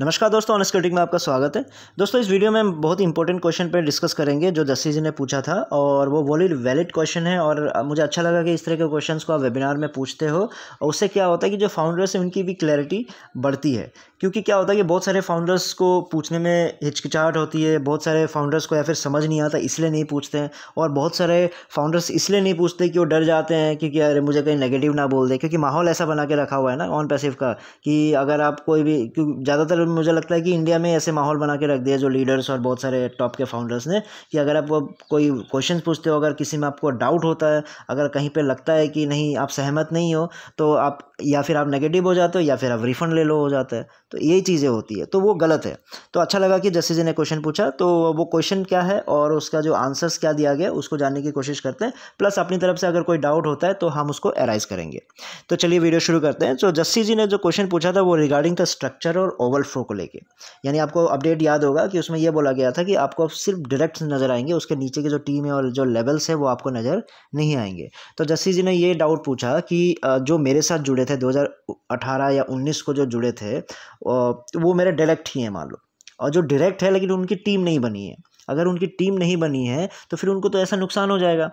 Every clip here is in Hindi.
नमस्कार दोस्तों, ऑनेस्ट क्रिटिक में आपका स्वागत है। दोस्तों, इस वीडियो में हम बहुत ही इंपॉर्टेंट क्वेश्चन पर डिस्कस करेंगे जो जस्सी जी ने पूछा था और वो वैलिड क्वेश्चन है और मुझे अच्छा लगा कि इस तरह के क्वेश्चंस को आप वेबिनार में पूछते हो और उससे क्या होता है कि जो फाउंडर्स हैं उनकी भी क्लैरिटी बढ़ती है। क्योंकि क्या होता है कि बहुत सारे फाउंडर्स को पूछने में हिचकिचाहट होती है, बहुत सारे फाउंडर्स को या फिर समझ नहीं आता इसलिए नहीं पूछते हैं, और बहुत सारे फाउंडर्स इसलिए नहीं पूछते कि वो डर जाते हैं क्योंकि अरे मुझे कहीं नेगेटिव ना बोल दे, क्योंकि माहौल ऐसा बना के रखा हुआ है ना ऑन पैसिव का कि अगर आप कोई भी, क्योंकि ज़्यादातर मुझे लगता है कि इंडिया में ऐसे माहौल बना के रख दिया जो लीडर्स और बहुत सारे टॉप के फाउंडर्स ने कि अगर आप कोई क्वेश्चन पूछते हो, अगर किसी में आपको डाउट होता है, अगर कहीं पे लगता है कि नहीं आप सहमत नहीं हो, तो आप या फिर आप नेगेटिव हो जाते हो या फिर आप रिफंड ले लो हो जाता है। तो यही चीज़ें होती है, तो वो गलत है। तो अच्छा लगा कि जस्सी जी ने क्वेश्चन पूछा, तो वो क्वेश्चन क्या है और उसका जो आंसर्स क्या दिया गया उसको जानने की कोशिश करते हैं, प्लस अपनी तरफ से अगर कोई डाउट होता है तो हम उसको एराइज करेंगे। तो चलिए वीडियो शुरू करते हैं। तो जस्सी जी ने जो क्वेश्चन पूछा था वो रिगार्डिंग द स्ट्रक्चर और ओवरफ्लो को लेके, यानी आपको अपडेट याद होगा कि उसमें यह बोला गया था कि आपको सिर्फ डायरेक्ट नज़र आएंगे, उसके नीचे की जो टीम है और जो लेवल्स है वो आपको नज़र नहीं आएंगे। तो जस्सी जी ने ये डाउट पूछा कि जो मेरे साथ जुड़े थे 2018 या 19 को जो जुड़े थे वो मेरे डायरेक्ट ही हैं मान लो, और जो डायरेक्ट है लेकिन उनकी टीम नहीं बनी है। अगर उनकी टीम नहीं बनी है तो फिर उनको तो ऐसा नुकसान हो जाएगा,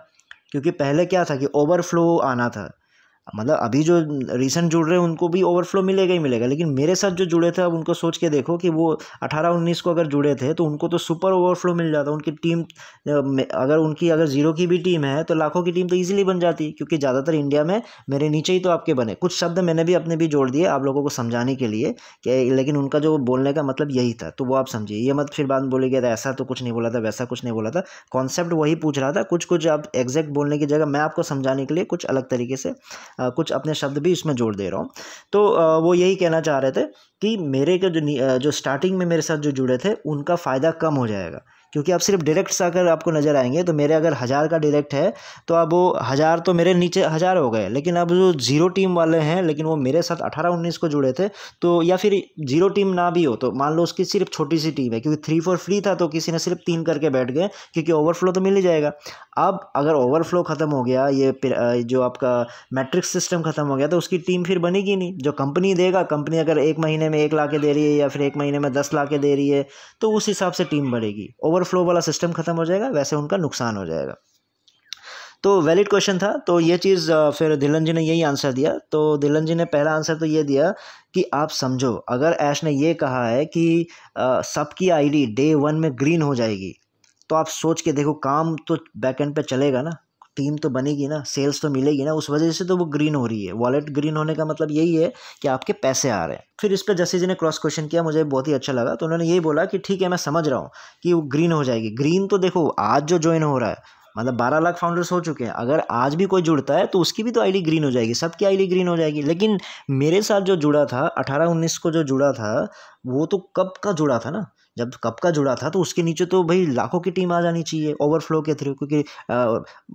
क्योंकि पहले क्या था कि ओवरफ्लो आना था, मतलब अभी जो रिसेंट जुड़ रहे हैं उनको भी ओवरफ्लो मिलेगा ही मिलेगा, लेकिन मेरे साथ जो जुड़े थे अब उनको सोच के देखो कि वो 18-19 को अगर जुड़े थे तो उनको तो सुपर ओवरफ्लो मिल जाता। उनकी टीम अगर जीरो की भी टीम है तो लाखों की टीम तो इजीली बन जाती, क्योंकि ज़्यादातर इंडिया में मेरे नीचे ही तो आपके बने। कुछ शब्द मैंने भी अपने भी जोड़ दिए आप लोगों को समझाने के लिए कि, लेकिन उनका जो बोलने का मतलब यही था, तो वो आप समझिए। ये मत फिर बाद में बोलिएगा ऐसा तो कुछ नहीं बोला था, वैसा कुछ नहीं बोला था, कॉन्सेप्ट वही पूछ रहा था। कुछ आप एग्जैक्ट बोलने की जगह मैं आपको समझाने के लिए कुछ अलग तरीके से कुछ अपने शब्द भी इसमें जोड़ दे रहा हूँ। तो वो यही कहना चाह रहे थे कि मेरे के जो स्टार्टिंग में मेरे साथ जो जुड़े थे उनका फ़ायदा कम हो जाएगा, क्योंकि आप सिर्फ डायरेक्ट से अगर आपको नज़र आएंगे तो मेरे अगर 1000 का डायरेक्ट है तो अब वो 1000 तो मेरे नीचे 1000 हो गए, लेकिन अब जो जीरो टीम वाले हैं लेकिन वो मेरे साथ 18-19 को जुड़े थे, तो या फिर जीरो टीम ना भी हो तो मान लो उसकी सिर्फ छोटी सी टीम है, क्योंकि 3-4 फ्री था तो किसी ने सिर्फ 3 करके बैठ गए, क्योंकि ओवरफ्लो तो मिल ही जाएगा। अब अगर ओवरफ्लो ख़त्म हो गया, ये जो आपका मैट्रिक्स सिस्टम ख़त्म हो गया, तो उसकी टीम फिर बनेगी नहीं। जो कंपनी देगा, कंपनी अगर एक महीने में 1 लाख दे रही है या फिर एक महीने में 10 लाख दे रही है तो उस हिसाब से टीम बढ़ेगी। ओवरफ्लो वाला सिस्टम ख़त्म हो जाएगा, वैसे उनका नुकसान हो जाएगा। तो वैलिड क्वेश्चन था, तो ये चीज़ फिर धिलन जी ने यही आंसर दिया। तो धिलन जी ने पहला आंसर तो ये दिया कि आप समझो, अगर ऐश ने ये कहा है कि सबकी आईडी डे 1 में ग्रीन हो जाएगी, तो आप सोच के देखो काम तो बैकएंड पे चलेगा ना, टीम तो बनेगी ना, सेल्स तो मिलेगी ना, उस वजह से तो वो ग्रीन हो रही है। वॉलेट ग्रीन होने का मतलब यही है कि आपके पैसे आ रहे हैं। फिर इस पर जस्सी जी ने क्रॉस क्वेश्चन किया, मुझे बहुत ही अच्छा लगा। तो उन्होंने यही बोला कि ठीक है मैं समझ रहा हूँ कि वो ग्रीन हो जाएगी। ग्रीन तो देखो आज जो ज्वाइन हो रहा है, मतलब 12 लाख फाउंडर्स हो चुके हैं, अगर आज भी कोई जुड़ता है तो उसकी भी तो आईडी ग्रीन हो जाएगी, सबकी आईडी ग्रीन हो जाएगी। लेकिन मेरे साथ जो जुड़ा था 18-19 को जो जुड़ा था वो तो कब का जुड़ा था ना, जब कब का जुड़ा था तो उसके नीचे तो भाई लाखों की टीम आ जानी चाहिए ओवरफ्लो के थ्रू, क्योंकि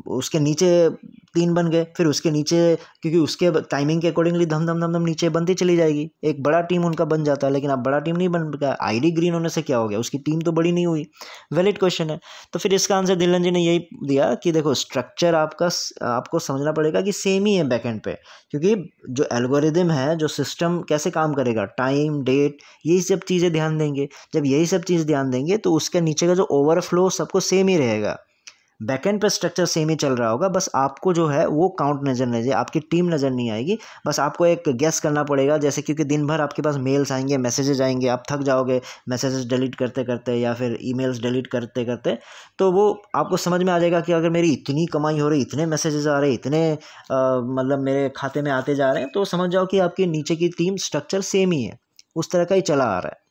उसके नीचे 3 बन गए, फिर उसके नीचे क्योंकि उसके टाइमिंग के अकॉर्डिंगली धम धम धम धम नीचे बनती चली जाएगी, एक बड़ा टीम उनका बन जाता है। लेकिन अब बड़ा टीम नहीं बन गया, आईडी ग्रीन होने से क्या हो गया, उसकी टीम तो बड़ी नहीं हुई। वैलिड क्वेश्चन है। तो फिर इसका आंसर धिलन जी ने यही दिया कि देखो स्ट्रक्चर आपको समझना पड़ेगा कि सेम ही है बैकएंड पे, क्योंकि जो एल्गोरिदम है, जो सिस्टम कैसे काम करेगा, टाइम डेट यही सब चीज़ें ध्यान देंगे। जब यही सब चीज़ ध्यान देंगे तो उसके नीचे का जो ओवरफ्लो सबको सेम ही रहेगा। बैकएंड पर स्ट्रक्चर सेम ही चल रहा होगा, बस आपको जो है वो काउंट नज़र नहीं आएगी, आपकी टीम नज़र नहीं आएगी। बस आपको एक गेस करना पड़ेगा, जैसे क्योंकि दिन भर आपके पास मेल्स आएंगे, मैसेजेस आएंगे, आप थक जाओगे मैसेजेस डिलीट करते करते या फिर ईमेल्स डिलीट करते करते। तो वो आपको समझ में आ जाएगा कि अगर मेरी इतनी कमाई हो रही, इतने मैसेजेस आ रहे, इतने मतलब मेरे खाते में आते जा रहे हैं, तो समझ जाओ कि आपके नीचे की टीम स्ट्रक्चर सेम ही है, उस तरह का ही चला आ रहा है।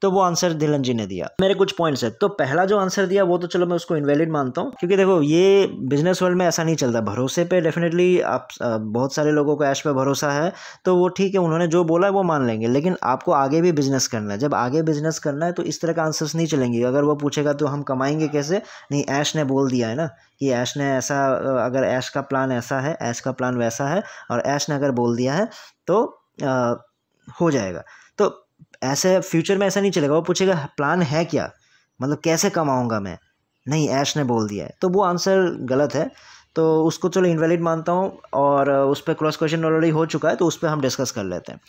तो वो आंसर धिलन जी ने दिया। मेरे कुछ पॉइंट्स है, तो पहला जो आंसर दिया वो तो चलो मैं उसको इनवैलिड मानता हूँ, क्योंकि देखो ये बिजनेस वर्ल्ड में ऐसा नहीं चलता। भरोसे पे डेफिनेटली आप बहुत सारे लोगों को ऐश पे भरोसा है, तो वो ठीक है, उन्होंने जो बोला है वो मान लेंगे, लेकिन आपको आगे भी बिजनेस करना है। जब आगे बिजनेस करना है तो इस तरह का आंसर्स नहीं चलेंगे। अगर वो पूछेगा तो हम कमाएंगे कैसे, नहीं ऐश ने बोल दिया है ना कि ऐश ने ऐसा, अगर ऐश का प्लान ऐसा है, ऐश का प्लान वैसा है, और ऐश ने अगर बोल दिया है तो हो जाएगा। तो ऐसे फ्यूचर में ऐसा नहीं चलेगा। वो पूछेगा प्लान है क्या, मतलब कैसे कमाऊंगा मैं, नहीं ऐश ने बोल दिया है, तो वो आंसर गलत है। तो उसको चलो इनवैलिड मानता हूँ, और उस पर क्रॉस क्वेश्चन ऑलरेडी हो चुका है, तो उस पर हम डिस्कस कर लेते हैं।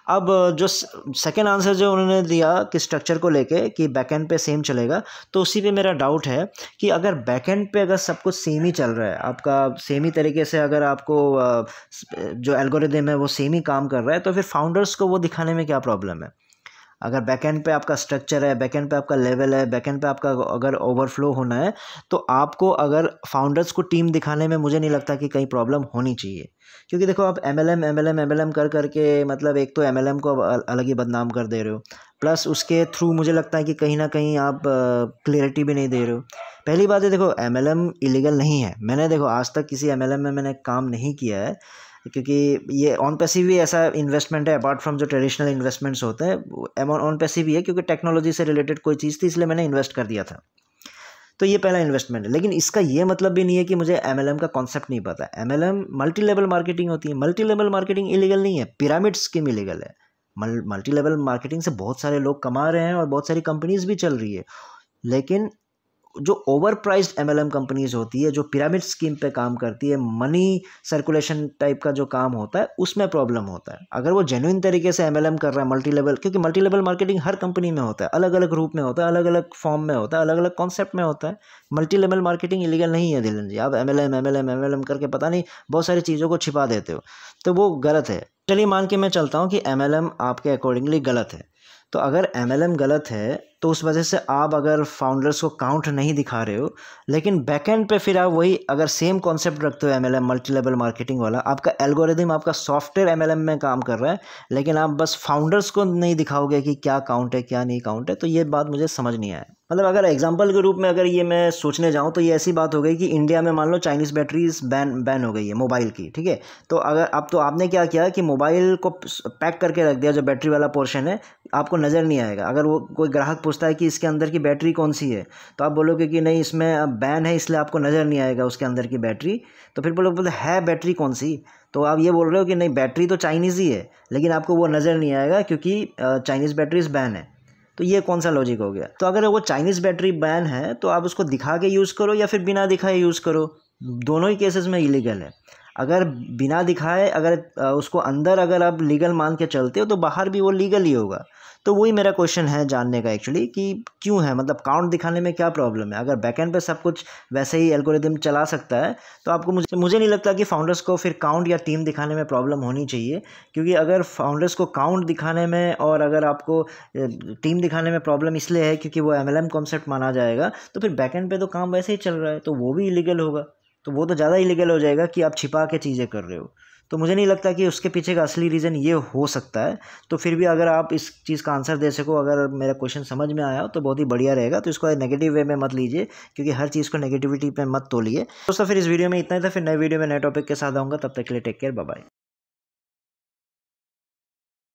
अब जो सेकेंड आंसर जो उन्होंने दिया कि स्ट्रक्चर को लेके कि बैकएंड पे सेम चलेगा, तो उसी पे मेरा डाउट है कि अगर बैकएंड पे अगर सब कुछ सेम ही चल रहा है, आपका सेम ही तरीके से अगर आपको जो एल्गोरिदम है वो सेम ही काम कर रहा है, तो फिर फाउंडर्स को वो दिखाने में क्या प्रॉब्लम है? अगर बैकएंड पे आपका स्ट्रक्चर है, बैकएंड पे आपका लेवल है, बैकएंड पे आपका अगर ओवरफ्लो होना है, तो आपको अगर फाउंडर्स को टीम दिखाने में मुझे नहीं लगता कि कहीं प्रॉब्लम होनी चाहिए। क्योंकि देखो आप एमएलएम कर करके मतलब एक तो एमएलएम को अलग ही बदनाम कर दे रहे हो, प्लस उसके थ्रू मुझे लगता है कि कहीं ना कहीं आप क्लियरिटी भी नहीं दे रहे हो। पहली बात है, देखो एमएलएम इलीगल नहीं है। मैंने देखो आज तक किसी एमएलएम में मैंने काम नहीं किया है, क्योंकि ये ऑन पैसिव भी ऐसा इन्वेस्टमेंट है अपार्ट फ्रॉम जो ट्रेडिशनल इन्वेस्टमेंट्स होते हैं, ऑन पैसिव भी है क्योंकि टेक्नोलॉजी से रिलेटेड कोई चीज़ थी, इसलिए मैंने इन्वेस्ट कर दिया था। तो ये पहला इन्वेस्टमेंट है, लेकिन इसका ये मतलब भी नहीं है कि मुझे एमएलएम का कॉन्सेप्ट नहीं पता। एमएलएम मल्टी लेवल मार्केटिंग होती है। मल्टी लेवल मार्केटिंग इलीगल नहीं है, पिरामिड स्कीम इलीगल है। मल्टी लेवल मार्केटिंग से बहुत सारे लोग कमा रहे हैं और बहुत सारी कंपनीज भी चल रही है, लेकिन जो ओवर प्राइस्ड एमएलएम कंपनीज होती है, जो पिरामिड स्कीम पे काम करती है, मनी सर्कुलेशन टाइप का जो काम होता है, उसमें प्रॉब्लम होता है। अगर वो जेन्युइन तरीके से एमएलएम कर रहा है मल्टी लेवल, क्योंकि मल्टी लेवल मार्केटिंग हर कंपनी में होता है, अलग अलग रूप में होता है, अलग अलग फॉर्म में होता है, अलग अलग कॉन्सेप्ट में होता है। मल्टी लेवल मार्केटिंग इलीगल नहीं है धीरेन्द्र जी। आप एमएलएम करके पता नहीं बहुत सारी चीज़ों को छिपा देते हो, तो वो गलत है। चलिए मान के मैं चलता हूँ कि एमएलएम आपके अकॉर्डिंगली गलत है। तो अगर एमएलएम गलत है तो उस वजह से आप अगर फाउंडर्स को काउंट नहीं दिखा रहे हो, लेकिन बैकएंड पे फिर आप वही अगर सेम कॉन्सेप्ट रखते हो एमएलएम मल्टी लेवल मार्केटिंग वाला, आपका एल्गोरिदम आपका सॉफ्टवेयर एमएलएम में काम कर रहा है, लेकिन आप बस फाउंडर्स को नहीं दिखाओगे कि क्या काउंट है क्या नहीं काउंट है, तो ये बात मुझे समझ नहीं आया। मतलब अगर एग्जाम्पल के रूप में अगर ये मैं सोचने जाऊँ तो ये ऐसी बात हो गई कि इंडिया में मान लो चाइनीज़ बैटरीज बैन हो गई है मोबाइल की, ठीक है। तो अगर अब तो आपने क्या किया कि मोबाइल को पैक करके रख दिया, जो बैटरी वाला पोर्शन है आपको नज़र नहीं आएगा। अगर वो कोई ग्राहक पूछता है कि इसके अंदर की बैटरी कौन सी है, तो आप बोलोगे कि नहीं इसमें बैन है इसलिए आपको नज़र नहीं आएगा उसके अंदर की बैटरी। तो फिर बोलते है बैटरी कौन सी, तो आप ये बोल रहे हो कि नहीं बैटरी तो चाइनीज़ ही है, लेकिन आपको वो नज़र नहीं आएगा क्योंकि चाइनीज़ बैटरीज बैन है। तो ये कौन सा लॉजिक हो गया? तो अगर वो चाइनीज़ बैटरी बैन है तो आप उसको दिखा के यूज़ करो या फिर बिना दिखाए यूज़ करो, दोनों ही केसेस में इलीगल है। अगर बिना दिखाए अगर उसको अंदर अगर आप लीगल मान के चलते हो तो बाहर भी वो लीगल ही होगा। तो वही मेरा क्वेश्चन है जानने का एक्चुअली कि क्यों है, मतलब काउंट दिखाने में क्या प्रॉब्लम है? अगर बैकएंड पे सब कुछ वैसे ही एल्गोरिदम चला सकता है तो आपको मुझे नहीं लगता कि फाउंडर्स को फिर काउंट या टीम दिखाने में प्रॉब्लम होनी चाहिए। क्योंकि अगर फाउंडर्स को काउंट दिखाने में और अगर आपको टीम दिखाने में प्रॉब्लम इसलिए है क्योंकि वो एमएलएम कॉन्सेप्ट माना जाएगा, तो फिर बैकएंड पे तो काम वैसे ही चल रहा है, तो वो भी इलीगल होगा। तो वो तो ज़्यादा इलीगल हो जाएगा कि आप छिपा के चीज़ें कर रहे हो। तो मुझे नहीं लगता कि उसके पीछे का असली रीज़न ये हो सकता है। तो फिर भी अगर आप इस चीज़ का आंसर दे सको, अगर मेरा क्वेश्चन समझ में आया हो तो बहुत ही बढ़िया रहेगा। तो इसको नेगेटिव वे में मत लीजिए, क्योंकि हर चीज़ को नेगेटिविटी पे मत तोलिए। दोस्तों फिर इस वीडियो में इतना ही था, फिर नए वीडियो में नए टॉपिक के साथ आऊँगा। तब तक के लिए टेक केयर, बाय बाय।